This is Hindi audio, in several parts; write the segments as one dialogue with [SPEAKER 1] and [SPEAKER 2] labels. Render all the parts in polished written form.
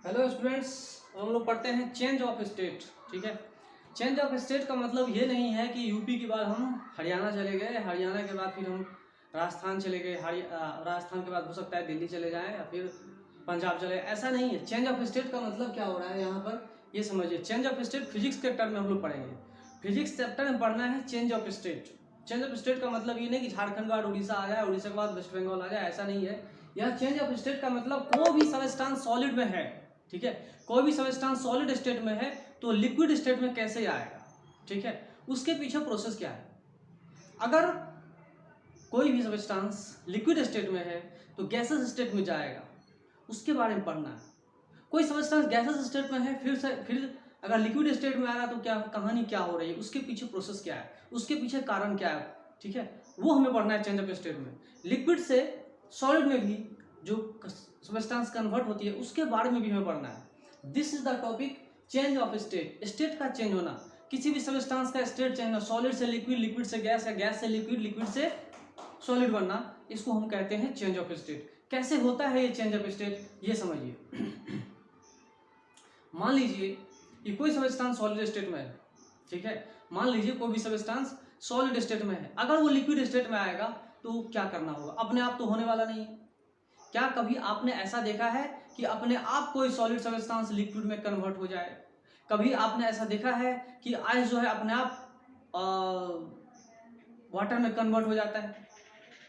[SPEAKER 1] हेलो स्टूडेंट्स, हम लोग पढ़ते हैं चेंज ऑफ स्टेट। ठीक है, चेंज ऑफ स्टेट का मतलब ये नहीं है कि यूपी के बाद हम हरियाणा चले गए, हरियाणा के बाद फिर हम राजस्थान चले गए, राजस्थान के बाद हो सकता है दिल्ली चले जाएं या फिर पंजाब चले, ऐसा नहीं है। चेंज ऑफ स्टेट का मतलब क्या हो रहा है यहाँ पर ये समझिए। चेंज ऑफ स्टेट फिजिक्स के टर्म में हम लोग पढ़ेंगे। फिजिक्स चैप्टर में पढ़ना है change of state. Change of state का मतलब ये नहीं कि झारखंड के बाद उड़ीसा आ जाए, उड़ीसा के बाद वेस्ट बंगाल आ जाए, ऐसा नहीं है। यह चेंज ऑफ स्टेट का मतलब कोई भी सबस्टांस सॉलिड में है, ठीक है, कोई भी सबस्टांस सॉलिड स्टेट में है तो लिक्विड स्टेट में कैसे आएगा, ठीक है, उसके पीछे प्रोसेस क्या है। अगर कोई भी सबस्टांस लिक्विड स्टेट में है तो गैसेस स्टेट में जाएगा, उसके बारे में पढ़ना है। कोई सबस्टांस गैसेस स्टेट में है फिर अगर लिक्विड स्टेट में आएगा तो क्या कहानी क्या हो रही है, उसके पीछे प्रोसेस क्या है, उसके पीछे कारण क्या है, ठीक है, वो हमें पढ़ना है चेंज ऑफ स्टेट में। लिक्विड से सॉलिड में भी जो सबस्टांस कन्वर्ट होती है उसके बारे में भी हमें पढ़ना है। This is the topic change of state. State का चेंज होना, किसी भी सबस्टांस का स्टेट चेंज होना, सॉलिड से लिक्विड, लिक्विड से गैस या गैस से लिक्विड, लिक्विड से सॉलिड बनना, इसको हम कहते हैं चेंज ऑफ स्टेट। कैसे होता है ये चेंज ऑफ स्टेट, ये समझिए। मान लीजिए कि कोई सबस्टांस सॉलिड स्टेट में है, ठीक है, मान लीजिए कोई भी सबस्टांस सॉलिड स्टेट में है, अगर वो लिक्विड स्टेट में आएगा तो क्या करना होगा। अपने आप तो होने वाला नहीं है। क्या कभी आपने ऐसा देखा है कि अपने आप कोई सॉलिड सबस्टांस लिक्विड में कन्वर्ट हो जाए? कभी आपने ऐसा देखा है कि आइस जो है अपने आप वाटर में कन्वर्ट हो जाता है?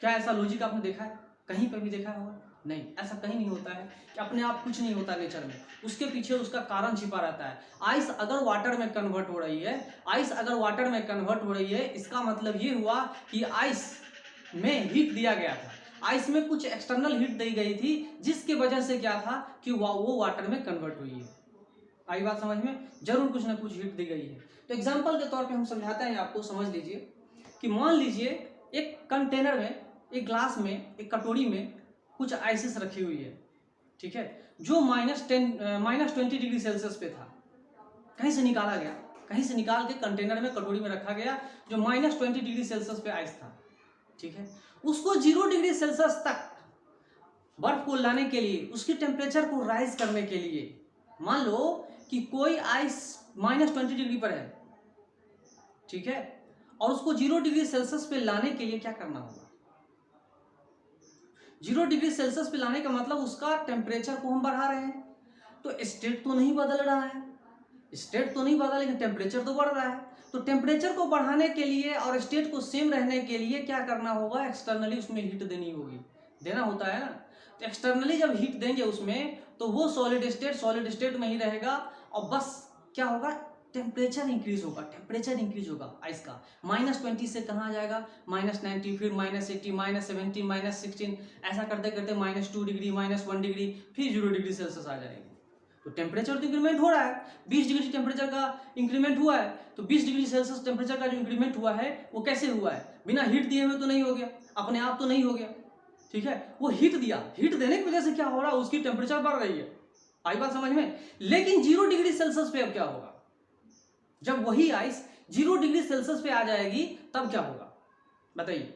[SPEAKER 1] क्या ऐसा लॉजिक आपने देखा है? कहीं पर भी देखा होगा? नहीं, ऐसा कहीं नहीं होता है कि अपने आप कुछ नहीं होता नेचर में, उसके पीछे उसका कारण छिपा रहता है। आइस अगर वाटर में कन्वर्ट हो रही है, आइस अगर वाटर में कन्वर्ट हो रही है, इसका मतलब ये हुआ कि आइस में हीट दिया गया था, आइस में कुछ एक्सटर्नल हीट दी गई थी, जिसकी वजह से क्या था कि वो वाटर में कन्वर्ट हुई है। आई बात समझ में? जरूर कुछ ना कुछ हीट दी गई है। तो एग्जाम्पल के तौर पे हम समझाते हैं आपको, समझ लीजिए कि मान लीजिए एक कंटेनर में, एक ग्लास में, एक कटोरी में कुछ आइसिस रखी हुई है, ठीक है, जो -20 डिग्री सेल्सियस पे था। कहीं से निकाला गया, कहीं से निकाल के कंटेनर में, कटोरी में रखा गया, जो -20 डिग्री सेल्सियस पे आइस था, ठीक है। उसको 0 डिग्री सेल्सियस तक बर्फ को लाने के लिए, उसकी टेम्परेचर को राइज करने के लिए, मान लो कि कोई आइस -20 डिग्री पर है, ठीक है, और उसको 0 डिग्री सेल्सियस पे लाने के लिए क्या करना होगा? 0 डिग्री सेल्सियस पे लाने का मतलब उसका टेम्परेचर को हम बढ़ा रहे हैं। तो स्टेट तो नहीं बदल रहा है, स्टेट तो नहीं बदला, लेकिन टेम्परेचर तो बढ़ रहा है। तो टेम्परेचर को बढ़ाने के लिए और स्टेट को सेम रहने के लिए क्या करना होगा? एक्सटर्नली उसमें हीट देनी होगी, देना होता है ना। तो एक्सटर्नली जब हीट देंगे उसमें, तो वो सॉलिड स्टेट में ही रहेगा, और बस क्या होगा? टेम्परेचर इंक्रीज होगा, टेम्परेचर इंक्रीज होगा आइस का। -20 से कहाँ आ जाएगा? -90, फिर -80, -70, -16, ऐसा करते करते -2 डिग्री, -1 डिग्री, फिर 0 डिग्री सेल्सियस आ जाएगी। तो टेम्परेचर तो इंक्रीमेंट हो रहा है, 20 डिग्री टेम्परेचर का इंक्रीमेंट हुआ है। तो 20 डिग्री सेल्सियस टेम्परेचर का जो इंक्रीमेंट हुआ है वो कैसे हुआ है? बिना हीट दिए हुए तो नहीं हो गया, अपने आप तो नहीं हो गया, ठीक है। वो हीट दिया, हीट देने की वजह से क्या हो रहा है? उसकी टेम्परेचर बढ़ रही है। आई बात समझ में? लेकिन 0 डिग्री सेल्सियस पे अब क्या होगा? जब वही आइस 0 डिग्री सेल्सियस पे आ जाएगी तब क्या होगा बताइए?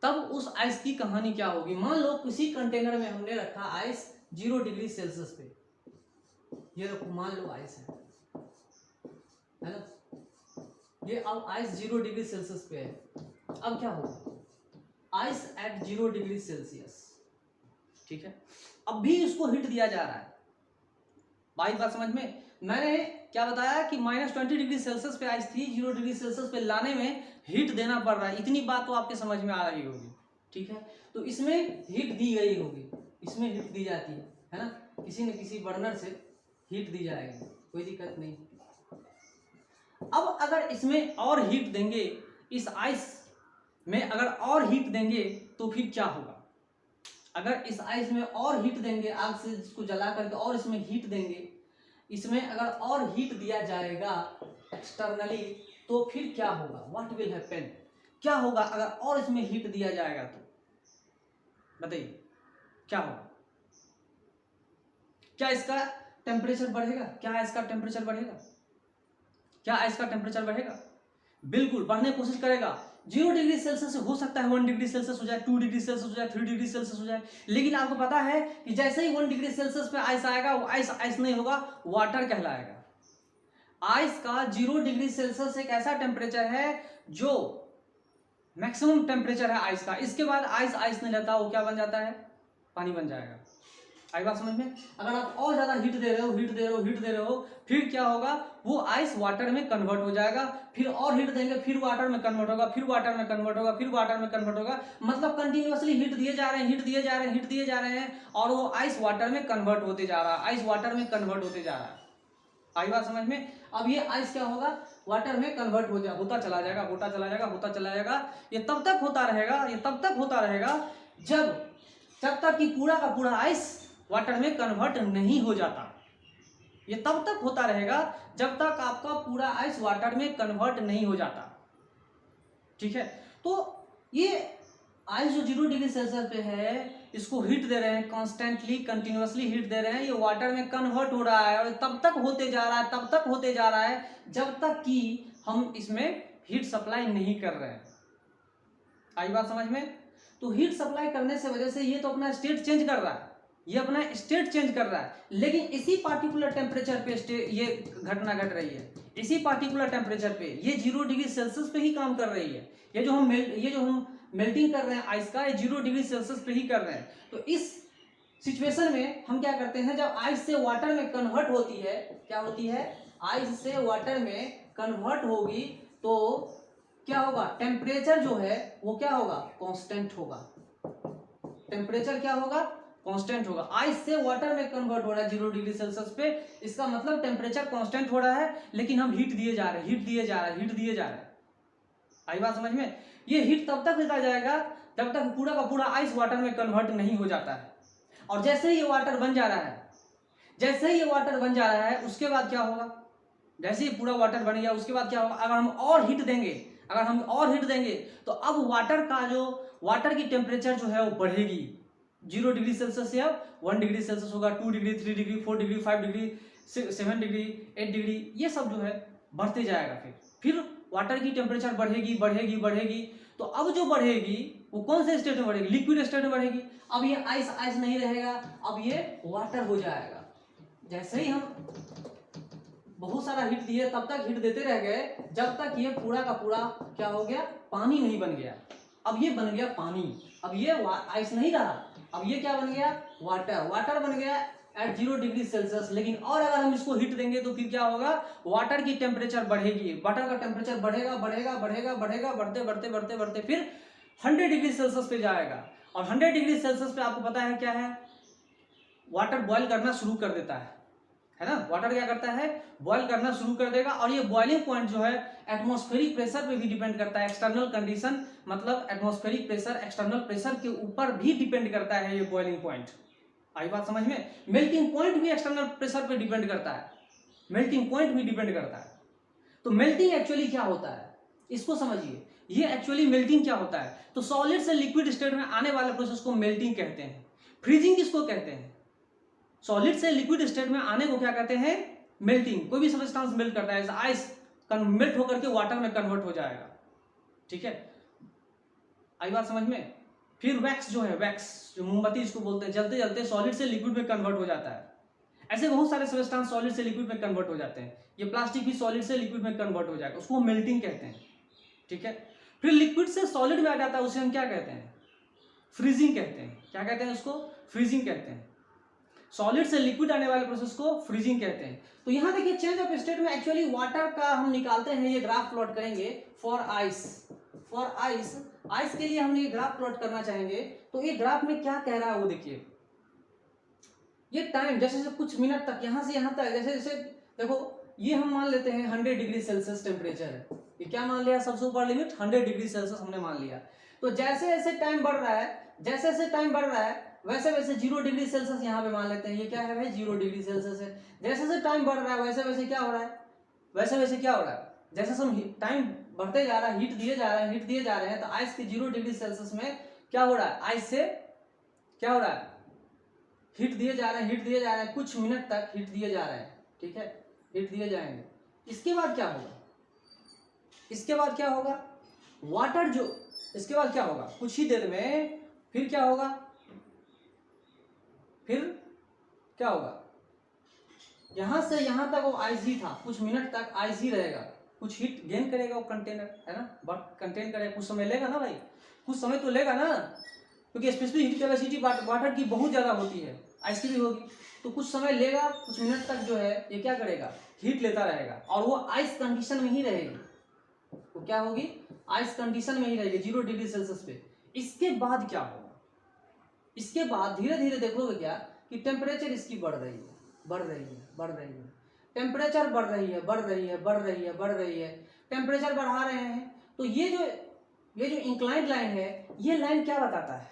[SPEAKER 1] तब उस आइस की कहानी क्या होगी? मान लो किसी कंटेनर में हमने रखा आइस 0 डिग्री सेल्सियस पे, ये रखो, मान लो आइस है ना, ये अब आइस 0 डिग्री सेल्सियस पे है। अब क्या होगा? आइस एट 0 डिग्री सेल्सियस, ठीक है, अब भी इसको हीट दिया जा रहा है। बात समझ में? मैंने क्या बताया कि -20 डिग्री सेल्सियस पे आइस थी, 0 डिग्री सेल्सियस पे लाने में हीट देना पड़ रहा है। इतनी बात तो आपके समझ में आ रही होगी, ठीक है। तो इसमें हीट दी गई होगी, इसमें हीट दी जाती है ना, किसी न किसी बर्नर से हीट दी जाएगी, कोई दिक्कत नहीं। अब अगर इसमें और हीट देंगे, इस आइस में अगर और हीट देंगे तो फिर क्या होगा? अगर इस आइस में और हीट देंगे, आग से इसको जला करके और इसमें हीट देंगे, इसमें अगर और हीट दिया जाएगा एक्सटर्नली, तो फिर क्या होगा? What will happen? क्या होगा अगर और इसमें हीट दिया जाएगा तो? बताइए क्या होगा? क्या इसका टेम्परेचर बढ़ेगा? क्या इसका टेम्परेचर बढ़ेगा? क्या इसका टेम्परेचर बढ़ेगा? बिल्कुल बढ़ने की कोशिश करेगा, 0 डिग्री सेल्सियस हो सकता है 1 डिग्री सेल्सियस हो जाए, 2 डिग्री सेल्सियस हो जाए, 3 डिग्री सेल्सियस हो जाए, लेकिन आपको पता है कि जैसे ही 1 डिग्री सेल्सियस पे आइस आएगा वो आइस आइस नहीं होगा, वाटर कहलाएगा। आइस का 0 डिग्री सेल्सियस एक ऐसा टेम्परेचर है जो मैक्सिमम टेम्परेचर है आइस का। इसके बाद आइस आइस नहीं रहता, वो क्या बन जाता है, पानी बन जाएगा। आई बात समझ में? अगर आप और ज्यादा हीट दे रहे हो, हीट दे रहे हो, हीट दे रहे हो, फिर क्या होगा, वो आइस वाटर में कन्वर्ट हो जाएगा। फिर और हीट देंगे, फिर वाटर में कन्वर्ट होगा, फिर वाटर में कन्वर्ट होगा, फिर वाटर में कन्वर्ट होगा। मतलब कंटिन्यूअसली हीट दिए जा रहे हैं, हीट दिए जा रहे हैं, हीट दिए जा रहे हैं, और वो आइस वाटर में कन्वर्ट होते जा रहा है, आइस वाटर में कन्वर्ट होते जा रहा है। आई बात समझ में? अब ये आइस क्या होगा, वाटर में कन्वर्ट होता चला जाएगा, होता चला जाएगा, होता चला जाएगा। ये तब तक होता रहेगा, ये तब तक होता रहेगा जब तक कि पूरा का पूरा आइस वाटर में कन्वर्ट नहीं हो जाता। ये तब तक होता रहेगा जब तक आपका पूरा आइस वाटर में कन्वर्ट नहीं हो जाता। ठीक है, तो ये आइस जो 0 डिग्री सेल्सियस पे है, इसको हीट दे रहे हैं, कॉन्स्टेंटली कंटिन्यूअसली हीट दे रहे हैं, ये वाटर में कन्वर्ट हो रहा है, और तब तक होते जा रहा है, तब तक होते जा रहा है जब तक कि हम इसमें हीट सप्लाई नहीं कर रहे हैं। आई बात समझ में? तो हीट सप्लाई करने से वजह से ये तो अपना स्टेट चेंज कर रहा है, ये अपना स्टेट चेंज कर रहा है, लेकिन इसी पार्टिकुलर टेम्परेचर पे ये घटना घट रही है, इसी पार्टिकुलर टेम्परेचर पे ये 0 डिग्री सेल्सियस पे ही काम कर रही है। ये जो हम मेल्टिंग कर रहे हैं आइस का, ये 0 डिग्री सेल्सियस पे ही कर रहे हैं। तो इस सिचुएशन में हम क्या करते हैं, जब आइस से वाटर में कन्वर्ट होती है, क्या होती है, आइस से वाटर में कन्वर्ट होगी, तो क्या होगा, टेम्परेचर जो है वो क्या होगा, कांस्टेंट होगा। टेम्परेचर क्या होगा, कांस्टेंट होगा। आइस से वाटर में कन्वर्ट हो रहा है 0 डिग्री सेल्सियस पे, इसका मतलब टेम्परेचर कांस्टेंट हो रहा है, लेकिन हम हीट दिए जा रहे हैं, हीट दिए जा रहे हैं, हीट दिए जा रहे हैं। आई बात समझ में? ये हीट तब तक देता जाएगा जब तक पूरा का पूरा आइस वाटर में कन्वर्ट नहीं हो जाता है। और जैसे ही ये वाटर बन जा रहा है, जैसे ही ये वाटर बन जा रहा है, उसके बाद क्या होगा, जैसे ही पूरा वाटर बन गया उसके बाद क्या होगा, अगर हम और हीट देंगे, अगर हम और हीट देंगे तो अब वाटर की टेम्परेचर जो है वो बढ़ेगी। 0 डिग्री सेल्सियस से अब 1 डिग्री सेल्सियस होगा, 2 degree, 3 degree, 4 degree, 5 degree, 7 degree, 8 degree, ये सब जो है बढ़ते जाएगा। फिर वाटर की टेम्परेचर बढ़ेगी बढ़ेगी बढ़ेगी। तो अब जो बढ़ेगी वो कौन से स्टेट में बढ़ेगी, लिक्विड स्टेट में बढ़ेगी। अब ये आइस आइस नहीं रहेगा, अब ये वाटर हो जाएगा। जैसे ही हम बहुत सारा हीट दिए, तब तक हीट देते रह गए जब तक ये पूरा का पूरा क्या हो गया, पानी नहीं बन गया। अब ये बन गया पानी, अब ये आइस नहीं रहा, अब ये क्या बन गया, वाटर। वाटर बन गया एट 0 डिग्री सेल्सियस। लेकिन और अगर हम इसको हीट देंगे तो फिर क्या होगा, वाटर की टेम्परेचर बढ़ेगी, वाटर का टेम्परेचर बढ़ेगा बढ़ेगा बढ़ेगा बढ़ेगा, बढ़ते बढ़ते बढ़ते बढ़ते फिर 100 डिग्री सेल्सियस पे जाएगा। और 100 डिग्री सेल्सियस पे आपको पता है क्या है, वाटर बॉयल करना शुरू कर देता है ना। वाटर क्या करता है, बॉयल करना शुरू कर देगा। और ये बॉइलिंग पॉइंट जो है एटमॉस्फेरिक प्रेशर पे भी डिपेंड करता है। एक्सटर्नल कंडीशन मतलब एटमॉस्फेरिक प्रेशर, एक्सटर्नल प्रेशर के ऊपर भी डिपेंड करता है ये बॉइलिंग पॉइंट। आई बात समझ में? मेल्टिंग पॉइंट भी एक्सटर्नल प्रेशर पे डिपेंड करता है, मेल्टिंग पॉइंट भी डिपेंड करता है। तो मेल्टिंग एक्चुअली क्या होता है, इसको समझिए। ये एक्चुअली मेल्टिंग क्या होता है, तो सॉलिड से लिक्विड स्टेट में आने वाले प्रोसेस को मेल्टिंग कहते हैं। फ्रीजिंग किसको कहते हैं, सॉलिड से लिक्विड स्टेट में आने को क्या कहते हैं, मेल्टिंग। कोई भी सब्सटेंस मेल्ट करता है, आइस मेल्ट होकर के वाटर में कन्वर्ट हो जाएगा। ठीक है, आई बात समझ में? फिर वैक्स जो है, वैक्स जो मोमबत्ती इसको बोलते हैं, जलते जलते सॉलिड से लिक्विड में कन्वर्ट हो जाता है। ऐसे बहुत सारे सब्सटेंस सॉलिड से लिक्विड में कन्वर्ट हो जाते हैं। ये प्लास्टिक भी सॉलिड से लिक्विड में कन्वर्ट हो जाएगा, उसको मेल्टिंग कहते हैं। ठीक है, फिर लिक्विड से सॉलिड में आ जाता है, उसे हम क्या कहते हैं, फ्रीजिंग कहते हैं। क्या कहते हैं उसको, फ्रीजिंग कहते हैं। सॉलिड से लिक्विड आने वाले प्रोसेस को फ्रीजिंग कहते हैं। तो यहाँ देखिए चेंज ऑफ स्टेट में एक्चुअली वाटर का हम निकालते हैं, ये ग्राफ प्लॉट करेंगे for ice. For ice, ice के लिए हम ये ग्राफ प्लॉट करना चाहेंगे। तो ये ग्राफ में क्या कह रहा है वो देखिए, ये टाइम जैसे कुछ मिनट तक यहाँ से यहाँ तक, जैसे जैसे देखो ये हम मान लेते हैं 100 डिग्री सेल्सियस टेम्परेचर है। ये क्या मान लिया, सबसे ऊपर लिमिट 100 डिग्री सेल्सियस हमने मान लिया। तो जैसे जैसे टाइम बढ़ रहा है, जैसे जैसे टाइम बढ़ रहा है, वैसे वैसे 0 डिग्री सेल्सियस यहाँ पे मान लेते हैं। ये क्या है भाई, 0 डिग्री सेल्सियस है। जैसे जैसे टाइम बढ़ रहा है वैसे वैसे क्या हो रहा है, वैसे वैसे क्या हो रहा है, जैसे हम टाइम बढ़ते जा रहा है, हीट दिए जा रहे हैं, हीट दिए जा रहे हैं। तो आइस के 0 डिग्री सेल्सियस में क्या हो रहा है, आइस से क्या हो रहा है, हीट दिए जा रहे हैं, हीट दिए जा रहे हैं, कुछ मिनट तक हीट दिए जा रहे हैं। ठीक है, हीट दिए जाएंगे। इसके बाद क्या होगा, इसके बाद क्या होगा, वाटर जो, इसके बाद क्या होगा, कुछ ही देर में फिर क्या होगा, फिर क्या होगा, यहां से यहां तक वो आइस ही था, कुछ मिनट तक आइस ही रहेगा, कुछ हीट गेन करेगा वो कंटेनर, है ना, बट कंटेन करेगा, कुछ समय लेगा ना भाई, कुछ समय तो लेगा ना, क्योंकि स्पेसिफिक हीट कैपेसिटी वाटर की बहुत ज़्यादा होती है, आइस की भी होगी, तो कुछ समय लेगा, कुछ मिनट तक जो है ये क्या करेगा, हीट लेता रहेगा, और वो आइस कंडीशन में ही रहेगी, वो क्या होगी, आइस कंडीशन में ही रहेगी 0 डिग्री सेल्सियस पे। इसके बाद क्या होगा, इसके बाद धीरे धीरे देखोगे क्या कि टेम्परेचर इसकी बढ़ रही है, बढ़ रही है, बढ़ रही है, टेम्परेचर बढ़ रही है, बढ़ रही है, बढ़ रही है, बढ़ रही है, टेम्परेचर बढ़ा रहे हैं, तो ये जो इंक्लाइंड लाइन है, ये लाइन क्या बताता है,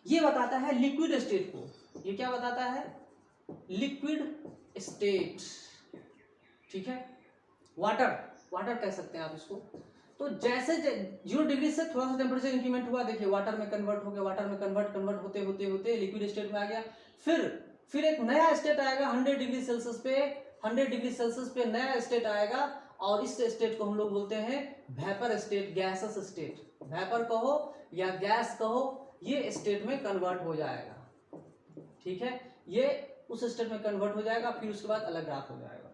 [SPEAKER 1] ये बताता है लिक्विड स्टेट को, ये क्या बताता है, लिक्विड स्टेट, ठीक है, वाटर कह सकते हैं आप इसको। तो जैसे 0 डिग्री से थोड़ा सा टेम्परेचर इंक्रीमेंट हुआ, देखिए वाटर में कन्वर्ट हो गया, वाटर में कन्वर्ट होते होते होते लिक्विड स्टेट में आ गया, फिर एक नया स्टेट आएगा 100 डिग्री सेल्सियस पे, 100 डिग्री सेल्सियस पे नया स्टेट आएगा, और इस स्टेट को हम लोग बोलते हैं vapour state, gases state, vapour कहो या गैस कहो, ये स्टेट में कन्वर्ट हो जाएगा, ठीक है, ये उस स्टेट में कन्वर्ट हो जाएगा, फिर उसके बाद अलग ग्राफ हो जाएगा।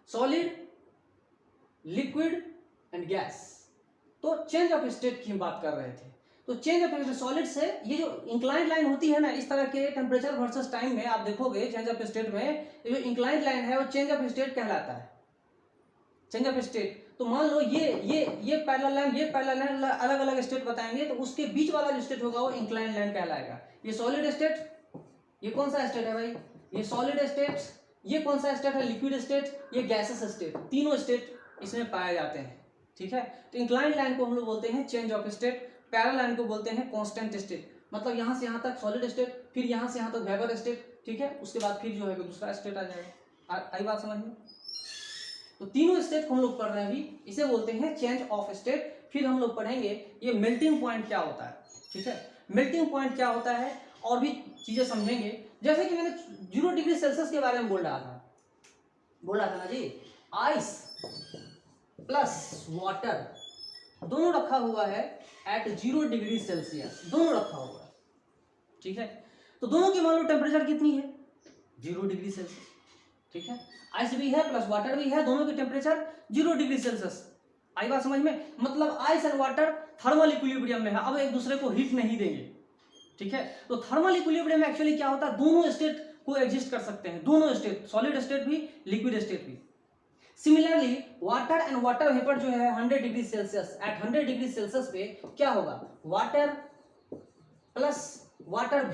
[SPEAKER 1] सॉलिड, लिक्विड एंड गैस, तो चेंज ऑफ स्टेट की हम बात कर रहे थे, तो चेंज ऑफ स्टेट सॉलिड से, ये जो इंक्लाइंड लाइन होती है ना, इस तरह के टेम्परेचर वर्सेस टाइम में आप देखोगे चेंज ऑफ स्टेट में, ये जो इंक्लाइंड लाइन है वो चेंज ऑफ स्टेट कहलाता है, चेंज ऑफ स्टेट। तो मान लो ये पैरेलल लाइन, ये पैरेलल लाइन, अलग अलग स्टेट बताएंगे, तो उसके बीच वाला जो स्टेट होगा वो इंक्लाइंड लाइन कहलाएगा। ये सॉलिड स्टेट, ये कौन सा स्टेट है भाई, ये सॉलिड स्टेट, ये कौन सा स्टेट है, लिक्विड स्टेट, ये गैसेस स्टेट, तीनों स्टेट इसमें पाए जाते हैं, ठीक है। तो इंक्लाइंड लाइन को हम लोग बोलते हैं change of state, parallel line को बोलते हैं कांस्टेंट स्टेट, मतलब यहां से यहां तक सॉलिड स्टेट, फिर यहां से यहां तक वेपर स्टेट, ठीक है, उसके बाद फिर जो है दूसरा स्टेट आ जाएगा। आई बात समझ में? तो तीनों स्टेट को हम लोग पढ़ रहे हैं अभी, इसे बोलते हैं चेंज ऑफ स्टेट। फिर हम लोग पढ़ेंगे ये मेल्टिंग पॉइंट क्या होता है, ठीक है, मेल्टिंग पॉइंट क्या होता है, और भी चीजें समझेंगे। जैसे कि मैंने 0 डिग्री सेल्सियस के बारे में बोल रहा था ना जी, आइस प्लस वाटर दोनों रखा हुआ है एट 0 डिग्री सेल्सियस, दोनों रखा हुआ है, ठीक है। तो दोनों की मान लो टेम्परेचर कितनी है, 0 डिग्री सेल्सियस, ठीक है, आइस भी है प्लस वाटर भी है, दोनों की टेम्परेचर 0 डिग्री सेल्सियस। आई बात समझ में? मतलब ice and water thermal equilibrium में है, अब एक दूसरे को हीट नहीं देंगे, ठीक है। तो थर्मल इक्विलिब्रियम में एक्चुअली क्या होता है, दोनों स्टेट को एग्जिस्ट कर सकते हैं, दोनों स्टेट, सॉलिड स्टेट भी, लिक्विड स्टेट भी। Similarly water and water vapour जो है 100 degree Celsius, at 100 degree Celsius पे क्या होगा, वाटर प्लस वाटर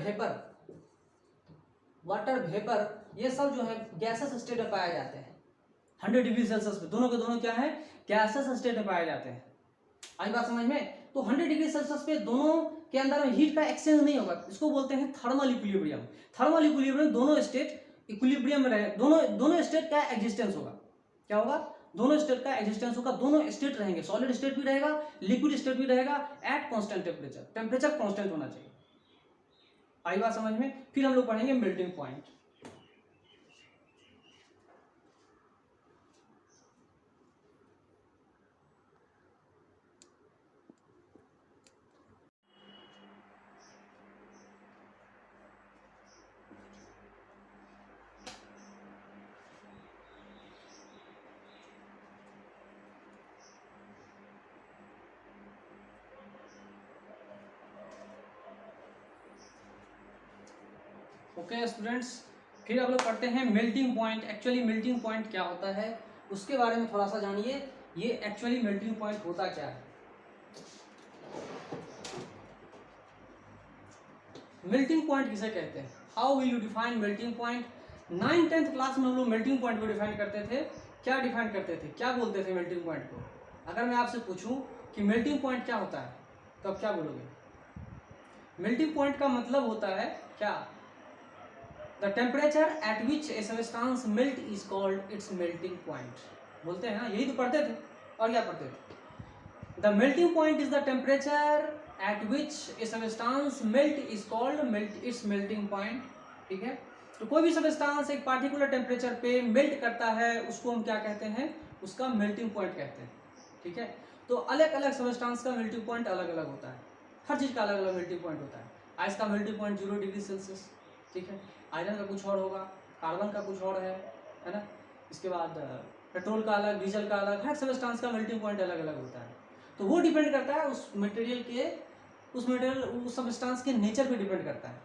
[SPEAKER 1] वेपर ये सब जो है गैसेस स्टेट में पाए जाते हैं 100 डिग्री सेल्सियस पे, दोनों के दोनों क्या है, गैसेस स्टेट में पाए जाते हैं। आई बात समझ में? तो 100 डिग्री सेल्सियस पे दोनों के अंदर में हीट का एक्सचेंज नहीं होगा, इसको बोलते हैं थर्मल इक्विलिब्रियम। थर्मल इक्विलिब्रियम दोनों स्टेट इक्विलिब्रियम में रहे, दोनों स्टेट का एग्जिस्टेंस होगा, क्या होगा, दोनों स्टेट का एग्जिस्टेंस होगा, दोनों स्टेट रहेंगे, सॉलिड स्टेट भी रहेगा, लिक्विड स्टेट भी रहेगा, at constant temperature, temperature constant होना चाहिए। आई बात समझ में? फिर हम लोग पढ़ेंगे मेल्टिंग पॉइंट। ओके स्टूडेंट्स, फिर आप लोग पढ़ते हैं melting point. Actually melting point क्या होता है उसके बारे में थोड़ा सा जानिए, ये एक्चुअली मेल्टिंग पॉइंट होता क्या है। मेल्टिंग पॉइंट किसे कहते हैं, how will you define melting point. 9th-10th class में हम लोग मेल्टिंग पॉइंट को डिफाइन करते थे, क्या डिफाइन करते थे, क्या बोलते थे मेल्टिंग पॉइंट को। अगर मैं आपसे पूछूं कि मेल्टिंग पॉइंट क्या होता है तो आप क्या बोलोगे। मेल्टिंग पॉइंट का मतलब होता है क्या, the temperature at which A substance melt is called its melting point. बोलते हैं ना, यही तो पढ़ते थे, और क्या पढ़ते थे, the melting point is the temperature at which A substance melt is called its melting point, ठीक है। तो कोई भी सबस्टांस एक पार्टिकुलर टेम्परेचर पे मेल्ट करता है उसको हम क्या कहते हैं, उसका मेल्टिंग पॉइंट कहते हैं, ठीक है। तो अलग अलग सब्सटेंस का मेल्टिंग पॉइंट अलग अलग होता है, हर चीज़ का अलग अलग मेल्टिंग पॉइंट होता है। आइस का मेल्टिंग पॉइंट 0 डिग्री सेल्सियस, ठीक है। आयरन का कुछ और होगा, कार्बन का कुछ और है ना। इसके बाद पेट्रोल का अलग, डीजल का अलग, हर सब्सटेंस का मेल्टिंग पॉइंट अलग अलग होता है। तो वो डिपेंड करता है उस मटेरियल उस सब्सटेंस के नेचर पे डिपेंड करता है,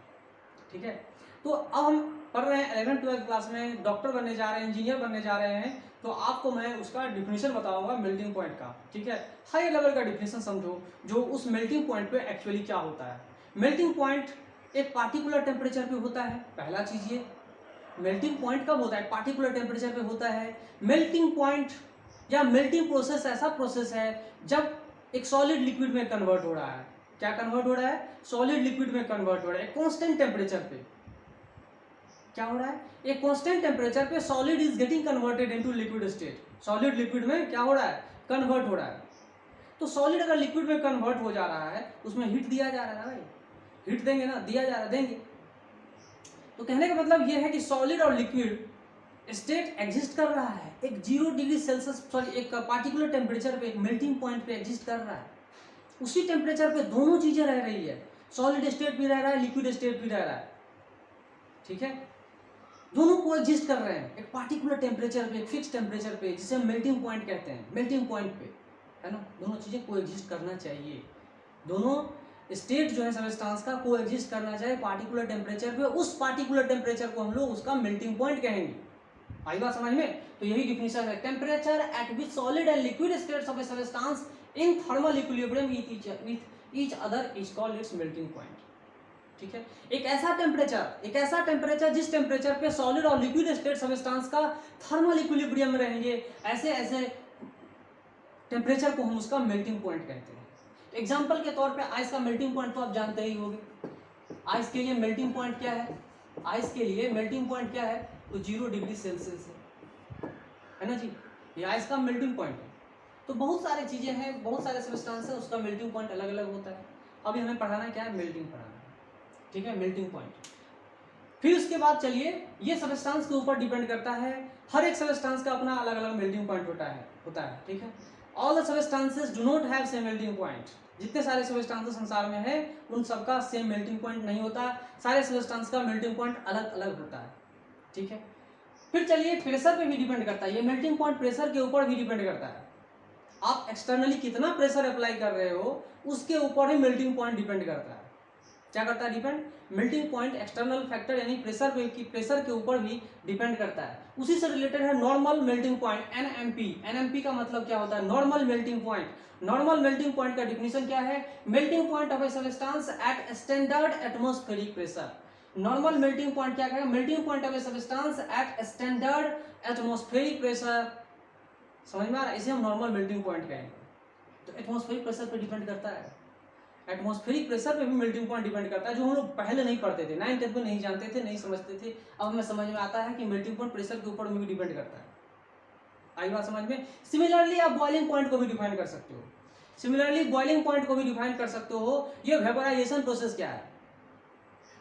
[SPEAKER 1] ठीक है। तो अब हम पढ़ रहे हैं 11th-12th क्लास में, डॉक्टर बनने जा रहे हैं, इंजीनियर बनने जा रहे हैं, तो आपको मैं उसका डिफिनेशन बताऊंगा मेल्टिंग पॉइंट का, ठीक है। हाई लेवल का डिफिनेशन समझो जो उस मेल्टिंग पॉइंट पे एक्चुअली क्या होता है। मेल्टिंग पॉइंट एक पार्टिकुलर टेम्परेचर पे होता है, पहला चीज़ ये। मेल्टिंग पॉइंट कब होता है? पार्टिकुलर टेम्परेचर पे होता है। मेल्टिंग पॉइंट या मेल्टिंग प्रोसेस ऐसा प्रोसेस है जब एक सॉलिड लिक्विड में कन्वर्ट हो रहा है। क्या कन्वर्ट हो रहा है? सॉलिड लिक्विड में कन्वर्ट हो रहा है कांस्टेंट टेम्परेचर पे। क्या हो रहा है? एक कांस्टेंट टेम्परेचर पे solid is getting converted into liquid state. Solid liquid में क्या हो रहा है? कन्वर्ट हो रहा है। तो सॉलिड अगर लिक्विड में कन्वर्ट हो जा रहा है, उसमें हीट दिया जा रहा है ना भाई, हीट देंगे ना, दिया जा रहा है, देंगे। तो कहने का मतलब यह है कि सॉलिड और लिक्विड स्टेट एग्जिस्ट कर रहा है एक 0 डिग्री सेल्सियस, सॉरी एक पार्टिकुलर टेम्परेचर पे, एक मेल्टिंग पॉइंट पे एग्जिस्ट कर रहा है। उसी टेम्परेचर पे दोनों चीजें रह रही है, सॉलिड स्टेट भी रह रहा है, लिक्विड स्टेट भी रह रहा है, ठीक है। दोनों को एग्जिस्ट कर रहे हैं एक पार्टिकुलर टेम्परेचर पे, एक फिक्स टेम्परेचर पे, जिसे हम मेल्टिंग पॉइंट कहते हैं। मेल्टिंग पॉइंट पे, है ना, दोनों चीजें को एग्जिस्ट करना चाहिए। दोनों स्टेट जो है सब्सटेंस का को एग्जिस्ट करना चाहिए पार्टिकुलर टेम्परेचर पे। उस पार्टिकुलर टेम्परेचर को हम लोग उसका मेल्टिंग पॉइंट कहेंगे। आई बात समझ में? तो यही डिफिनेशन है, temperature at which solid and liquid states of a substance in thermal equilibrium with each other is called its melting point, ठीक है। एक ऐसा टेम्परेचर जिस टेम्परेचर पे सॉलिड और लिक्विड स्टेट सब्सटेंस का थर्मल इक्विलिब्रियम में रहेंगे, ऐसे टेम्परेचर को हम उसका मेल्टिंग पॉइंट कहते हैं। एग्जाम्पल के तौर पे आइस का मेल्टिंग पॉइंट तो आप जानते ही होंगे। आइस के लिए मेल्टिंग पॉइंट क्या है? आइस के लिए मेल्टिंग पॉइंट क्या है? तो 0 डिग्री सेल्सियस है ना जी, ये आइस का मेल्टिंग पॉइंट है। तो बहुत सारी चीजें हैं, बहुत सारे सब्सटेंस है, उसका मेल्टिंग पॉइंट अलग अलग होता है। अभी हमें पढ़ाना क्या है? मेल्टिंग पढ़ाना है, ठीक है, मेल्टिंग पॉइंट। फिर उसके बाद चलिए, ये सब्सटेंस के ऊपर डिपेंड करता है, हर एक सब्सटेंस का अपना अलग अलग मेल्टिंग पॉइंट होता है, ठीक है। All the substances do not have same melting point. जितने सारे सब्सटेंसेस संसार में है उन सबका सेम मेल्टिंग पॉइंट नहीं होता, सारे सब्सटेंस का मेल्टिंग पॉइंट अलग अलग होता है, ठीक है। फिर चलिए, प्रेशर पे भी डिपेंड करता है, ये मेल्टिंग पॉइंट प्रेशर के ऊपर भी डिपेंड करता है। आप एक्सटर्नली कितना प्रेशर अप्लाई कर रहे हो उसके ऊपर ही मेल्टिंग पॉइंट डिपेंड करता है। क्या करता है? Depend. Melting point external factor यानी प्रेशर के ऊपर भी डिपेंड करता है। उसी से रिलेटेड है normal melting point, NMP. NMP का मतलब क्या होता है? Normal melting point. Normal melting point का डिफिनेशन क्या है? Melting point of a substance eight standard atmospheric pressure. Normal melting point क्या कहेगा? Melting point of a substance eight standard atmospheric pressure. समझ में आ रहा है? इसे हम नॉर्मल मेल्टिंग पॉइंट कहेंगे। तो एटमॉस्फेरिक प्रेशर पे डिपेंड करता है, एटमॉस्फेरिक प्रेशर पे भी मेल्टिंग पॉइंट डिपेंड करता है, जो हम लोग पहले नहीं पढ़ते थे, 9th में नहीं जानते थे, नहीं समझते थे। अब हमें समझ में आता है कि मेल्टिंग पॉइंट प्रेशर के ऊपर भी डिपेंड करता है। आई बात समझ में? सिमिलरली आप बॉइलिंग पॉइंट को भी डिफाइन कर सकते हो। सिमिलरली बॉइलिंग पॉइंट को भी डिफाइन कर सकते हो। ये वेपोराइजेशन प्रोसेस क्या है?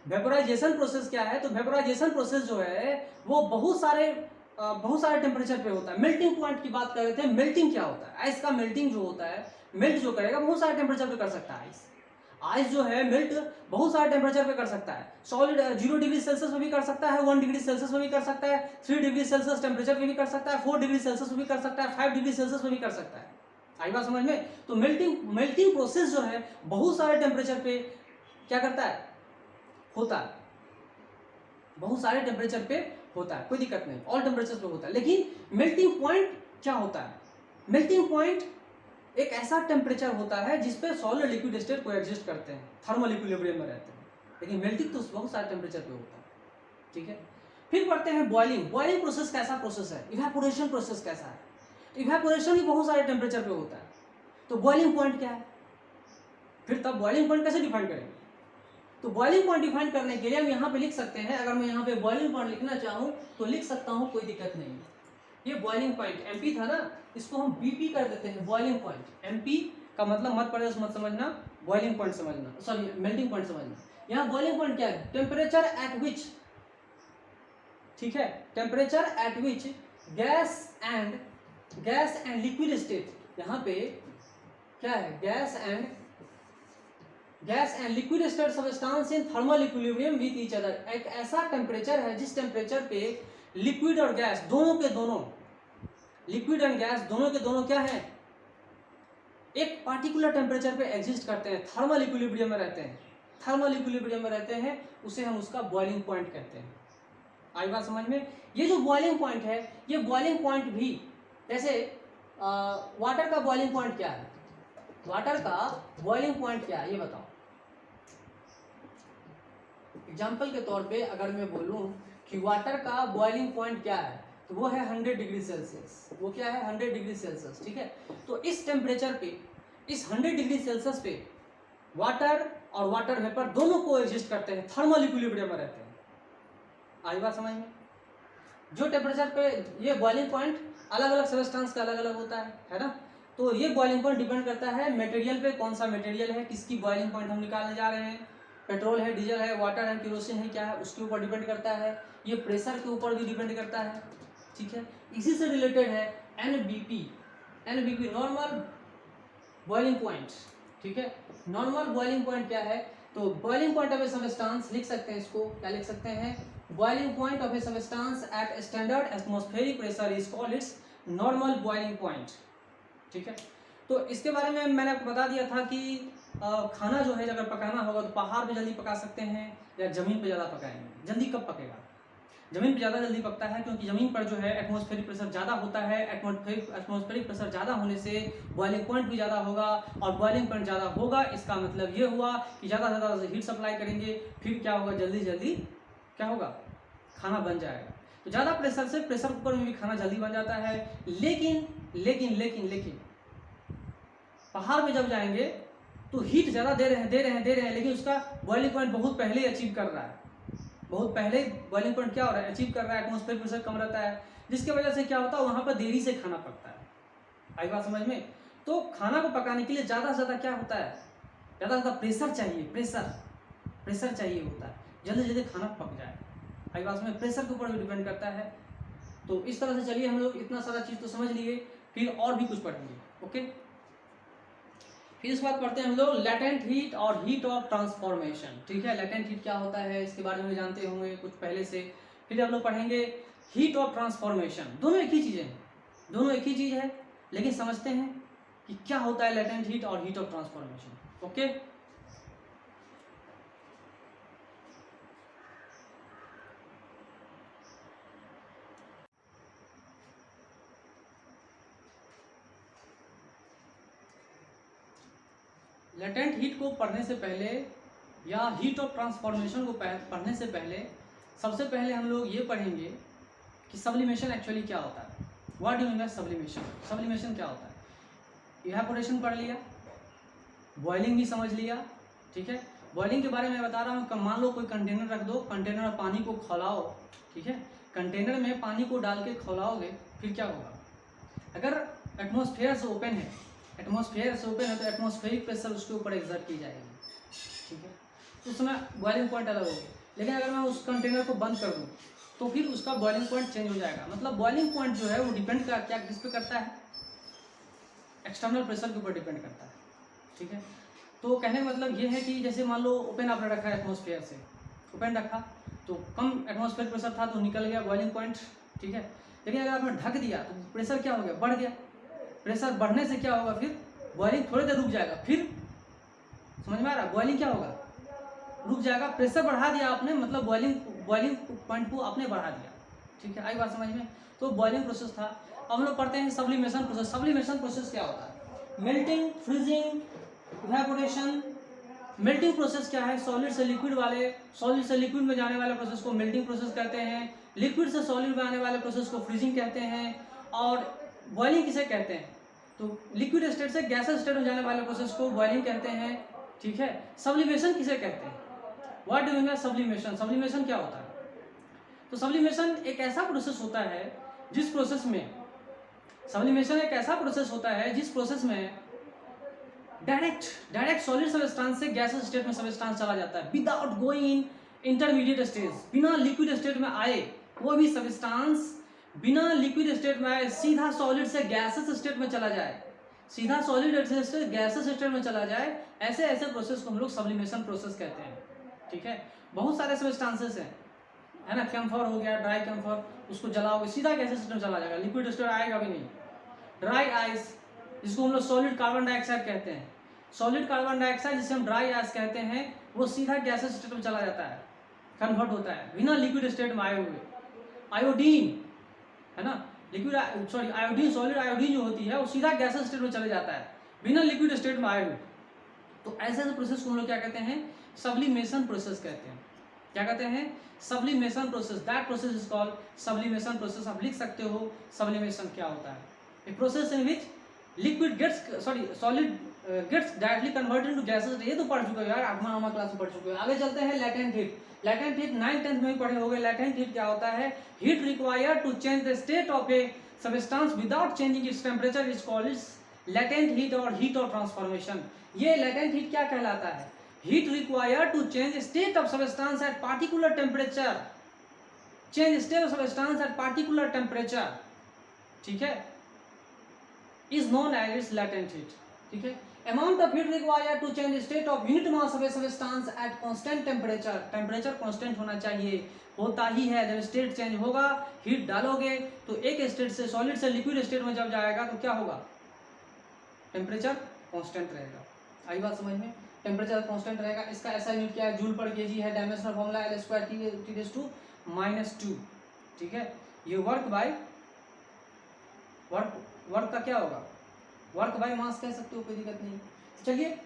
[SPEAKER 1] वेपोराइजेशन प्रोसेस क्या है? तो वेपोराइजेशन प्रोसेस जो है वो बहुत सारे टेम्परेचर पे होता है। मेल्टिंग पॉइंट की बात कर रहे थे, मेल्टिंग क्या होता है? आइस का मेल्टिंग जो होता है, मेल्ट जो करेगा बहुत सारे टेम्परेचर पे कर सकता है। आइस जो है मेल्ट बहुत सारे टेम्परेचर पे कर सकता है। सॉलिड 0 डिग्री सेल्सियस में भी कर सकता है, 1 डिग्री सेल्सियस में भी कर सकता है, 3 डिग्री सेल्सियस टेम्परेचर पे भी कर सकता है, 4 डिग्री सेल्सियस में भी कर सकता है, 5 डिग्री सेल्सियस में भी कर सकता है। आई बात समझ में? तो मेल्टिंग प्रोसेस जो है बहुत सारे टेम्परेचर पे क्या करता है? होता है, बहुत सारे टेम्परेचर पे होता है, कोई दिक्कत नहीं, ऑल टेम्परेचर पे होता है। लेकिन मेल्टिंग पॉइंट क्या होता है? मेल्टिंग पॉइंट एक ऐसा टेम्परेचर होता है जिसपे सॉलिड लिक्विड स्टेट को एग्जिस्ट करते हैं, थर्मल इक्विलिब्रियम में रहते हैं। लेकिन मेल्टिंग तो बहुत सारे टेम्परेचर पे होता है, ठीक है। फिर पढ़ते हैं बॉइलिंग। बॉइलिंग प्रोसेस कैसा प्रोसेस है? इवेपोरेशन प्रोसेस कैसा है? इवेपोरेशन भी बहुत सारे टेम्परेचर पे होता है। तो बॉइलिंग पॉइंट क्या है? फिर तब बॉइलिंग पॉइंट कैसे डिफाइन करेंगे? तो बॉइलिंग पॉइंट डिफाइन करने के लिए हम यहाँ पे लिख सकते हैं, अगर मैं यहाँ पे बॉइलिंग पॉइंट लिखना चाहूँ तो लिख सकता हूँ, कोई दिक्कत नहीं है। ये बॉइलिंग पॉइंट एमपी था ना, इसको हम बीपी कर देते हैं, बॉइलिंग पॉइंट। एमपी का मतलब मध्य प्रदेश मत समझना, बॉइलिंग पॉइंट समझना, सॉरी मेल्टिंग पॉइंट समझना। यहाँ बॉइलिंग पॉइंट क्या है? टेम्परेचर एट विच, ठीक है, temperature at which gas and liquid state, यहाँ पे क्या है, gas and liquid state substance in thermal equilibrium with each other. एक ऐसा टेम्परेचर है जिस टेम्परेचर पे लिक्विड और गैस दोनों के दोनों, लिक्विड एंड गैस दोनों के दोनों क्या है, एक पार्टिकुलर टेम्परेचर पे एग्जिस्ट करते हैं, थर्मल इक्विलिब्रियम में रहते हैं, थर्मल इक्विलिब्रियम में रहते हैं, उसे हम उसका बॉइलिंग पॉइंट कहते हैं। आई बात समझ में। ये जो बॉइलिंग पॉइंट है, ये बॉइलिंग पॉइंट भी जैसे वाटर का बॉइलिंग पॉइंट क्या है, वाटर का बॉइलिंग पॉइंट क्या है ये बताओ। एग्जाम्पल के तौर पे अगर मैं बोलूं कि वाटर का बॉइलिंग पॉइंट क्या है, तो वो है 100 डिग्री सेल्सियस। वो क्या है, 100 डिग्री सेल्सियस, ठीक है। तो इस टेम्परेचर पे, इस 100 डिग्री सेल्सियस पे वाटर और वाटर वेपर दोनों को एग्जिस्ट करते हैं, थर्मल इक्विलिब्रियम में रहते हैं। आई बात समझ में। जो टेम्परेचर पे ये बॉइलिंग पॉइंट अलग अलग सब्सटेंस का अलग अलग होता है ना। तो ये बॉइलिंग पॉइंट डिपेंड करता है मटेरियल पे, कौन सा मटेरियल है, किसकी बॉइलिंग पॉइंट हम निकालने जा रहे हैं, पेट्रोल है, डीजल है, वाटर है, केरोसिन है, क्या है, उसके ऊपर डिपेंड करता है। ये प्रेशर के ऊपर भी डिपेंड करता है, ठीक है। इसी से रिलेटेड है NBP, NBP normal boiling point, ठीक है। नॉर्मल बॉइलिंग पॉइंट क्या है, तो boiling point of a substance लिख सकते हैं इसको, क्या लिख सकते हैं, boiling point of a substance eight standard atmospheric pressure is called its normal boiling point, ठीक है। तो इसके बारे में मैंने आपको बता दिया था कि खाना जो है अगर पकाना होगा तो पहाड़ पे जल्दी पका सकते हैं या ज़मीन पे ज़्यादा पकाएंगे। जल्दी कब पकेगा, ज़मीन पे ज़्यादा जल्दी पकता है, क्योंकि ज़मीन पर जो है एटमॉस्फेरिक प्रेशर ज़्यादा होता है। एटमॉस्फेरिक प्रेशर ज़्यादा होने से बॉइलिंग पॉइंट भी ज़्यादा होगा, और बॉइलिंग पॉइंट ज़्यादा होगा इसका मतलब ये हुआ कि ज़्यादा से ज़्यादा हीट सप्लाई करेंगे, फिर क्या होगा, जल्दी जल्दी क्या होगा, खाना बन जाएगा। तो ज़्यादा प्रेशर से प्रेशर कुकर में भी खाना जल्दी बन जाता है। लेकिन लेकिन लेकिन लेकिन पहाड़ में जब जाएंगे तो हीट ज़्यादा दे रहे हैं, लेकिन उसका बॉइलिंग पॉइंट बहुत पहले अचीव कर रहा है, बहुत पहले बॉइलिंग पॉइंट क्या हो रहा है, अचीव कर रहा है। एटमॉस्फेरिक प्रेशर कम रहता है, जिसकी वजह से क्या होता है, वहाँ पर देरी से खाना पकता है। आई बात समझ में। तो खाना को पकाने के लिए ज़्यादा से ज़्यादा क्या होता है, ज़्यादा से ज़्यादा प्रेशर चाहिए, प्रेशर चाहिए होता है, जल्दी जल्दी खाना पक जाए। आई बात में, प्रेशर के ऊपर भी डिपेंड करता है। तो इस तरह से चलिए हम लोग इतना सारा चीज़ तो समझ लिए, फिर और भी कुछ पढ़ेंगे, ओके। फिर इसके बाद पढ़ते हैं हम लोग लेटेंट हीट और हीट ऑफ ट्रांसफॉर्मेशन, ठीक है। लेटेंट हीट क्या होता है इसके बारे में जानते होंगे कुछ पहले से। फिर हम लोग पढ़ेंगे हीट ऑफ ट्रांसफॉर्मेशन। दोनों एक ही चीज़ है, दोनों एक ही चीज़ है, लेकिन समझते हैं कि क्या होता है लेटेंट हीट और heat of transformation, okay. Latent heat को पढ़ने से पहले या हीट ऑफ ट्रांसफॉर्मेशन को पढ़ने से पहले सबसे पहले हम लोग ये पढ़ेंगे कि सब्लिमेशन एक्चुअली क्या होता है। What do mean by sublimation, sublimation क्या होता है। इवेपोरेशन पढ़ लिया, बॉइलिंग भी समझ लिया, ठीक है। बॉइलिंग के बारे में बता रहा हूँ, मान लो कोई कंटेनर रख दो, कंटेनर में पानी को खौलाओ, ठीक है। कंटेनर में पानी को डाल के खौलाओगे, फिर क्या होगा, अगर एटमॉस्फेयर से ओपन है, एटमॉस्फेयर से ओपन है तो एटमॉस्फेरिक प्रेशर उसके ऊपर एक्सर्ट की जाएगी, ठीक है। तो उस समय बॉइलिंग पॉइंट अलग होगा। लेकिन अगर मैं उस कंटेनर को बंद कर दूँ तो फिर उसका बॉइलिंग पॉइंट चेंज हो जाएगा। मतलब बॉइलिंग पॉइंट जो है वो डिपेंड क्या किस पे करता है, एक्सटर्नल प्रेशर के ऊपर डिपेंड करता है, ठीक है। तो कहने का मतलब ये है कि जैसे मान लो ओपन आपने रखा है, एटमॉस्फेयर से ओपन रखा तो कम एटमॉस्फेयर प्रेशर था तो निकल गया बॉइलिंग पॉइंट, ठीक है। लेकिन अगर आपने ढक दिया तो प्रेशर क्या हो गया, बढ़ गया। प्रेशर बढ़ने से क्या होगा, फिर बॉइलिंग थोड़ी देर रुक जाएगा, फिर समझ में आ रहा है, बॉइलिंग क्या होगा, रुक जाएगा। प्रेशर बढ़ा दिया आपने, मतलब बॉइलिंग पॉइंट को आपने बढ़ा दिया, ठीक है। आई बात समझ में। तो बॉइलिंग प्रोसेस था। अब हम लोग पढ़ते हैं सब्लिमेशन प्रोसेस। सब्लिमेशन प्रोसेस क्या होता है, melting, freezing, evaporation. Melting process क्या है, सॉलिड से लिक्विड में जाने वाले प्रोसेस को मेल्टिंग प्रोसेस कहते हैं। लिक्विड से सॉलिड में आने वाले प्रोसेस को फ्रीजिंग कहते हैं। और बॉइलिंग किसे कहते हैं, तो लिक्विड स्टेट से गैसेस स्टेट में जाने वाले प्रोसेस को बॉइलिंग कहते हैं, ठीक है। सब्लिमेशन किसे कहते हैं, what do mean by sublimation, sublimation क्या होता है। तो सब्लिमेशन एक ऐसा प्रोसेस होता है जिस प्रोसेस में डायरेक्ट सॉलिड सब्सटेंस से गैसेस स्टेट में सब्सटेंस चला जाता है, without going in intermediate stage. बिना लिक्विड स्टेट में आए कोई भी सब्सटेंस, बिना लिक्विड स्टेट में आए सीधा सॉलिड से गैसेस स्टेट में चला जाए, सीधा सॉलिड से गैसेस स्टेट में चला जाए, ऐसे ऐसे प्रोसेस को हम लोग सब्लिमेशन प्रोसेस कहते हैं। ठीक है, बहुत सारे सब्सटेंसेस हैं, है ना, कैम्फर हो गया, ड्राई कैम्फर, उसको जलाओगे सीधा गैसेस स्टेट में चला जाएगा, लिक्विड स्टेट आएगा भी नहीं। ड्राई आइस, जिसको हम लोग सॉलिड कार्बन डाइऑक्साइड कहते हैं, सॉलिड कार्बन डाइऑक्साइड जिसे हम ड्राई आइस कहते हैं, वो सीधा गैसेस स्टेट में चला जाता है, कन्वर्ट होता है बिना लिक्विड स्टेट में आए हुए। आयोडीन, है ना, liquid sorry iodine, solid iodine जो होती है वो सीधा गैसेस स्टेट में चले जाता है बिना लिक्विड स्टेट में आए हुए। तो ऐसे ऐसे प्रोसेस को हम लोग क्या कहते हैं, सब्लिमेशन प्रोसेस कहते हैं। क्या कहते हैं, sublimation process, that process is called sublimation process. आप लिख सकते हो सब्लिमेशन क्या होता है, a process in which liquid gets solid gets directly converted into gases. ये तो पढ़ चुके हो यार, 8वां क्लास में पढ़ चुके हो। आगे चलते हैं, latent heat. Latent heat 9th 10th में भी पढ़े होंगे। लेटेंट हीट क्या होता है, heat required to change the state of a substance without changing its temperature is called latent heat और हीट ऑफ ट्रांसफॉर्मेशन। ये लेटेंट हीट क्या कहलाता है, heat required to change state of substance at particular temperature, change state of substance at particular temperature, ठीक है, is known as its latent heat. ठीक है, amount of heat required to change state of unit mass of a substance at constant temperature, temperature constant होना चाहिए, होता ही है। जब स्टेट चेंज होगा, हीट डालोगे तो एक स्टेट से सॉलिड से लिक्विड स्टेट में जब जाएगा तो क्या होगा, टेम्परेचर कांस्टेंट रहेगा। आई बात समझ में, टेम्परेचर कांस्टेंट रहेगा। इसका ऐसा यूनिट क्या है, जूल पर केजी है, डायमेंशनल फॉर्मूला L²T⁻²-। ठीक है, ये वर्क बाय वर्क का क्या होगा, वर्क बाय मास कह सकते हो, कोई दिक्कत नहीं। चलिए,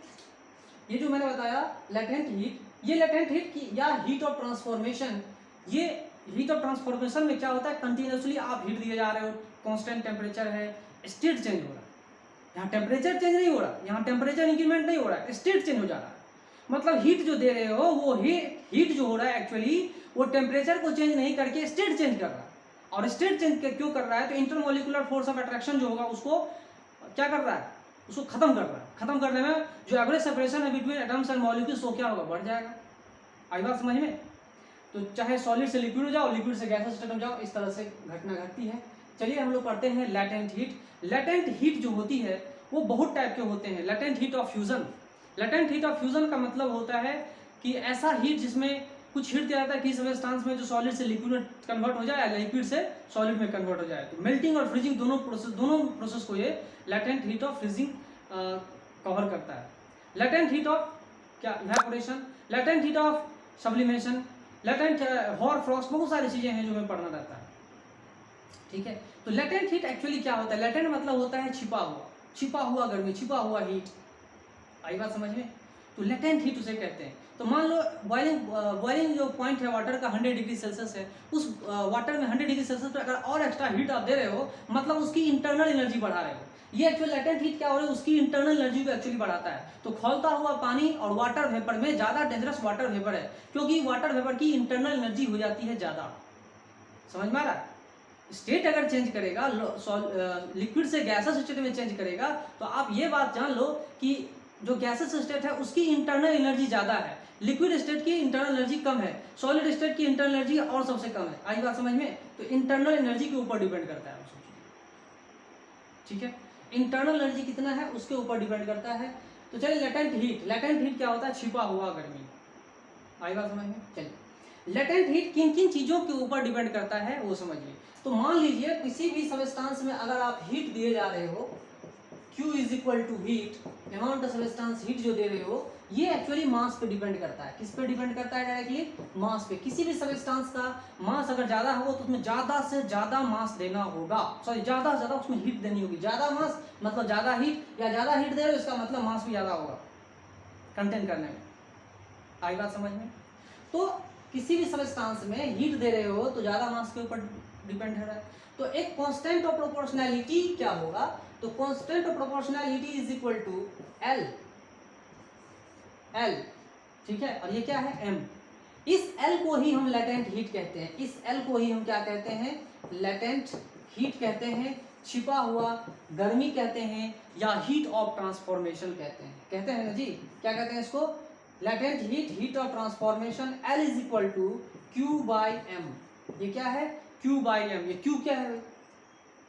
[SPEAKER 1] ये जो मैंने बताया लेटेंट हीट, ये लेटेंट हीट की या हीट ऑफ ट्रांसफॉर्मेशन, ये हीट ऑफ ट्रांसफॉर्मेशन में क्या होता है, कंटिन्यूसली आप हीट दिए जा रहे हो, कांस्टेंट टेम्परेचर है, स्टेट चेंज हो रहा है। यहाँ टेम्परेचर चेंज नहीं हो रहा, यहाँ टेम्परेचर इंक्रीमेंट नहीं हो रहा है, स्टेट चेंज हो जा रहा है। मतलब हीट जो दे रहे हो वो हीट जो हो रहा है एक्चुअली वो टेम्परेचर को चेंज नहीं करके स्टेट चेंज कर रहा है। और स्टेट चेंज क्यों कर रहा है, तो इंटरमोलिकुलर फोर्स ऑफ अट्रैक्शन जो होगा उसको क्या कर रहा है, उसको खत्म कर रहा है। खत्म करने में जो एवरेज सेपरेशन है बिटवीन एटम्स एंड मॉलिक्यूल्स वो क्या होगा, बढ़ जाएगा। आई बात समझ में, तो चाहे सॉलिड से लिक्विड हो जाओ, लिक्विड से गैसेस स्टेट में जाओ, इस तरह से घटना घटती है। चलिए हम लोग पढ़ते हैं लेटेंट हीट। लेटेंट हीट जो होती है वो बहुत टाइप के होते हैं। Latent heat of fusion, latent heat of fusion का मतलब होता है कि ऐसा हीट जिसमें कुछ हीट दिया जाता है किसी सबस्टेंस में जो सॉलिड से लिक्विड में कन्वर्ट हो जाए या लिक्विड से सॉलिड में कन्वर्ट हो जाए। तो मेल्टिंग और फ्रीजिंग दोनों प्रोसेस को ये latent heat of freezing cover करता है। लेटेंट हीट ऑफ क्या, evaporation, latent heat of sublimation, latent hot Frost, बहुत सारी चीजें हैं जो हमें पढ़ना रहता है। ठीक है, तो लेटेंट हीट एक्चुअली क्या होता है, लेटेंट मतलब होता है छिपा हुआ गर्मी, छिपा हुआ हीट। आई बात समझ में, तो लेटेंट हीट उसे कहते हैं। तो मान लो बॉइलिंग जो पॉइंट है वाटर का 100 डिग्री सेल्सियस है, उस वाटर में 100 डिग्री सेल्सियस पर अगर और एक्स्ट्रा हीट आप दे रहे हो, मतलब उसकी इंटरनल एनर्जी बढ़ा रहे हो। ये एक्चुअल लेटेंट हीट क्या हो रहा है, उसकी इंटरनल एनर्जी को एक्चुअली बढ़ाता है। तो खौलता हुआ पानी और वाटर वेपर में ज़्यादा डेंजरस वाटर वेपर है, क्योंकि वाटर वेपर की इंटरनल एनर्जी हो जाती है ज़्यादा। समझ में आ रहा है, स्टेट अगर चेंज करेगा, लिक्विड से गैसेस स्टेट में चेंज करेगा, तो आप ये बात जान लो कि जो गैसेस स्टेट है उसकी इंटरनल एनर्जी ज़्यादा है, लिक्विड स्टेट की इंटरनल एनर्जी कम है, सॉलिड स्टेट की इंटरनल एनर्जी और सबसे कम है। आई बात समझ में, तो इंटरनल एनर्जी के ऊपर डिपेंड करता है। ठीक है, इंटरनल एनर्जी कितना है उसके ऊपर डिपेंड करता है। तो चलिए लेटेंट हीट क्या होता है, छिपा हुआ गर्मी। आई बात समझ में, चलिए लेटेंट हीट किन किन चीज़ों के ऊपर डिपेंड करता है वो समझिए। तो मान लीजिए किसी भी सबस्टेंस में अगर आप हीट दिए जा रहे हो, Q is equal to heat, amount of substance heat जो दे रहे हो, ये एक्चुअली मास पे डिपेंड करता है। किस पे डिपेंड करता है, डायरेक्टली मास पे। किसी भी सबस्टेंस का मास अगर ज़्यादा हो तो उसमें ज़्यादा से ज़्यादा मास देना होगा, सॉरी ज़्यादा से ज़्यादा उसमें हीट देनी होगी। ज़्यादा मास मतलब ज़्यादा हीट, या ज़्यादा हीट दे रहे हो इसका मतलब मास भी ज़्यादा होगा कंटेन करने में। आई बात समझ में, तो किसी भी सबस्टेंस में हीट दे रहे हो तो ज़्यादा मास के ऊपर डिपेंड है। तो एक कांस्टेंट ऑफ प्रोपोर्शनैलिटी क्या होगा, तो constant of proportionality is equal to L. ठीक है, और ये क्या है, एम। इस एल को ही हम लेटेंट हीट कहते हैं। इस एल को ही हम क्या कहते हैं, लेटेंट हीट कहते हैं, छिपा हुआ गर्मी कहते हैं, या हीट ऑफ ट्रांसफॉर्मेशन कहते हैं ना जी। क्या कहते हैं इसको, latent heat, heat of transformation. L is equal to Q by M. ये क्या है, क्यू बाई एम। ये क्यू क्या है,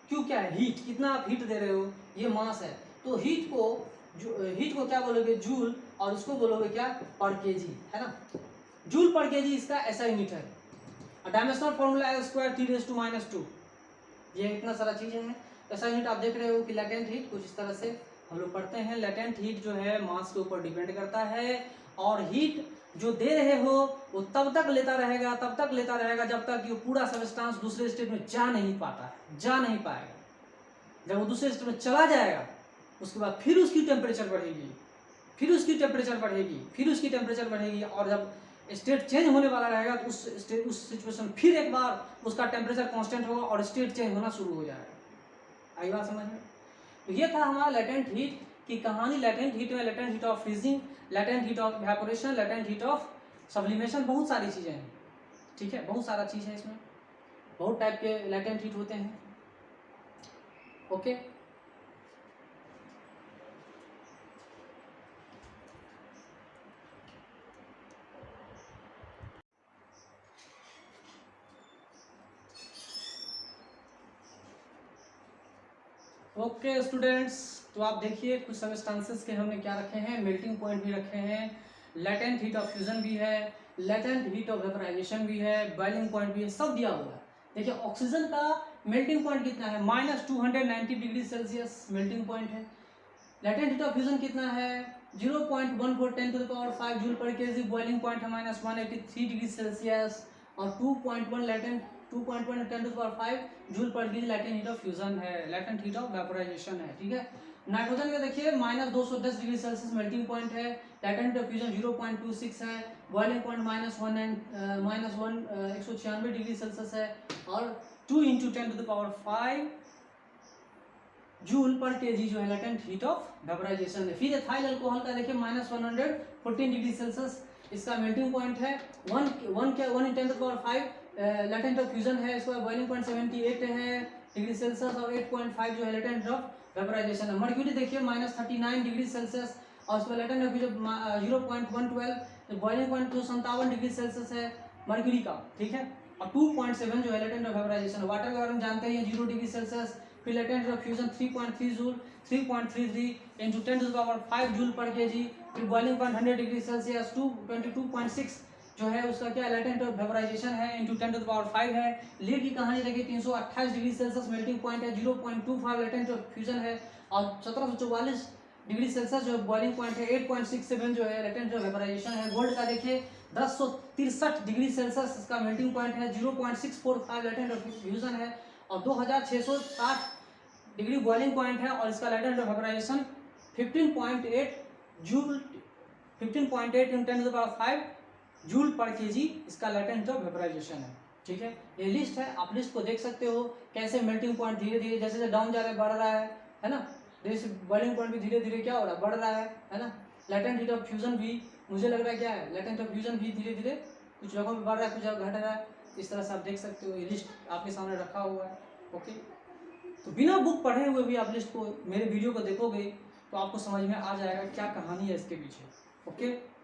[SPEAKER 1] क्यू क्या है, हीट, कितना आप हीट दे रहे हो, ये मास है। तो हीट को क्या बोलोगे, जूल, और उसको बोलोगे क्या, पर केजी, है ना। जूल पर केजी इसका ऐसा यूनिट है। डायमेंशनल फॉर्मूला है स्क्वायर T⁻²। ये इतना सारा चीजें हैं। ऐसा यूनिट आप देख रहे हो कि लेटेंट हीट कुछ इस तरह से हम लोग पढ़ते हैं। लेटेंट हीट जो है मास के ऊपर डिपेंड करता है, और हीट जो दे रहे हो वो तब तक लेता रहेगा जब तक ये पूरा सब्सटेंस दूसरे स्टेट में जा नहीं पाएगा। जब वो दूसरे स्टेट में चला जाएगा उसके बाद फिर उसकी टेम्परेचर बढ़ेगी, और जब स्टेट चेंज होने वाला रहेगा तो उस सिचुएशन फिर एक बार उसका टेम्परेचर कांस्टेंट होगा और स्टेट चेंज होना शुरू हो जाएगा। आई बात समझ में। तो ये था हमारा लेटेंट हीट की कहानी। लेटेंट हीट में latent heat of freezing, latent heat of evaporation, latent heat of sublimation, बहुत सारी चीज़ें हैं। ठीक है, बहुत सारा चीज़ है इसमें, बहुत टाइप के लेटेंट हीट होते हैं। ओके, ओके स्टूडेंट्स, तो आप देखिए कुछ सब्सटेंसेस के हमने क्या रखे हैं, मेल्टिंग पॉइंट भी रखे हैं, लेटेंट हीट ऑफ फ्यूजन भी है, लेटेंट हीट ऑफ वेपराइजेशन भी है, बॉइलिंग पॉइंट भी है, सब दिया हुआ है। देखिए ऑक्सीजन का मेल्टिंग पॉइंट कितना है, -290 डिग्री सेल्सियस मेल्टिंग पॉइंट है। लेटेंट हीट ऑफ फ्यूजन कितना है, 0.14 × 10⁵ जूल पर केजी। बॉइलिंग पॉइंट है -183 डिग्री सेल्सियस, और 2.1 लेटेंट 2.1 × 10⁵ जूल पर KG latent heat of fusion है, लेटेंट हीट ऑफ वेपोराइजेशन है। ठीक है, नाइट्रोजन का देखिए -210 डिग्री सेल्सियस मेल्टिंग पॉइंट है, लेटेंट हीट ऑफ फ्यूजन 0.26 है, बॉइलिंग पॉइंट -196 डिग्री सेल्सियस है, और 2 × 10⁵ जूल पर केजी जो है लेटेंट हीट ऑफ वेपोराइजेशन है। फिर एथाइल अल्कोहल का देखिए -114 डिग्री सेल्सियस इसका मेल्टिंग पॉइंट है, 1 × 10⁵ लेटेंट ऑफ फ्यूजन है। इसका बॉइलिंग पॉइंट 78 है डिग्री सेल्सियस, और 8.5 जो है लेटेंट ऑफ वेपोराइजेशन है। मर्क्यूरी देखिए -39 डिग्री सेल्सियस, और उसका latent of fusion 0.112, boiling point 257 degree Celsius है मर्क्यूरी का। ठीक है, और 2.7 जो है लेटेंट ऑफ वेपोराइजेशन। वाटर के बारे में जानते हैं 0 डिग्री सेल्सियस, फिर latent of fusion 3.3 joule 3.33 × 10⁵ joule पर केजी, फिर बॉइलिंग पॉइंट 100 डिग्री सेल्सियस 22.6 जो है उसका क्या लेटेंट ऑफ वेपोराइजेशन है × 10⁵ है। लीड की कहानी देखिए 328 डिग्री सेल्सियस मेल्टिंग पॉइंट है, 0.25 लेटेंट ऑफ फ्यूजन है, और 1744 डिग्री सेल्सियस जो बॉइलिंग पॉइंट है, 8.67 जो है लेटेंट ऑफ वेपोराइजेशन है। गोल्ड का देखिए 1063 डिग्री सेल्सियस इसका मेल्टिंग पॉइंट है, 0.645 लेटेंट ऑफ फ्यूजन है, और 2660 डिग्री बॉइलिंग पॉइंट है, और इसका latent of vaporisation 15.8 joule 15.8 × 10⁵ joule पर केजी इसका लेटेंट ऑफ वेपोराइजेशन है। ठीक है, ये लिस्ट है, आप लिस्ट को देख सकते हो कैसे मेल्टिंग पॉइंट धीरे धीरे जैसे डाउन जा रहा है बढ़ रहा है ना, जैसे बॉइलिंग पॉइंट भी धीरे धीरे क्या हो रहा है, बढ़ रहा है ना। लेटेंट हीट ऑफ फ्यूजन भी मुझे लग रहा है क्या है, लेटेंट ऑफ फ्यूजन भी धीरे धीरे कुछ जगहों पर बढ़ रहा है, कुछ जगह घट रहा है। इस तरह से आप देख सकते हो, ये लिस्ट आपके सामने रखा हुआ है। ओके, तो बिना बुक पढ़े हुए भी आप लिस्ट को, मेरे वीडियो को देखोगे तो आपको समझ में आ जाएगा क्या कहानी है इसके पीछे। ओके।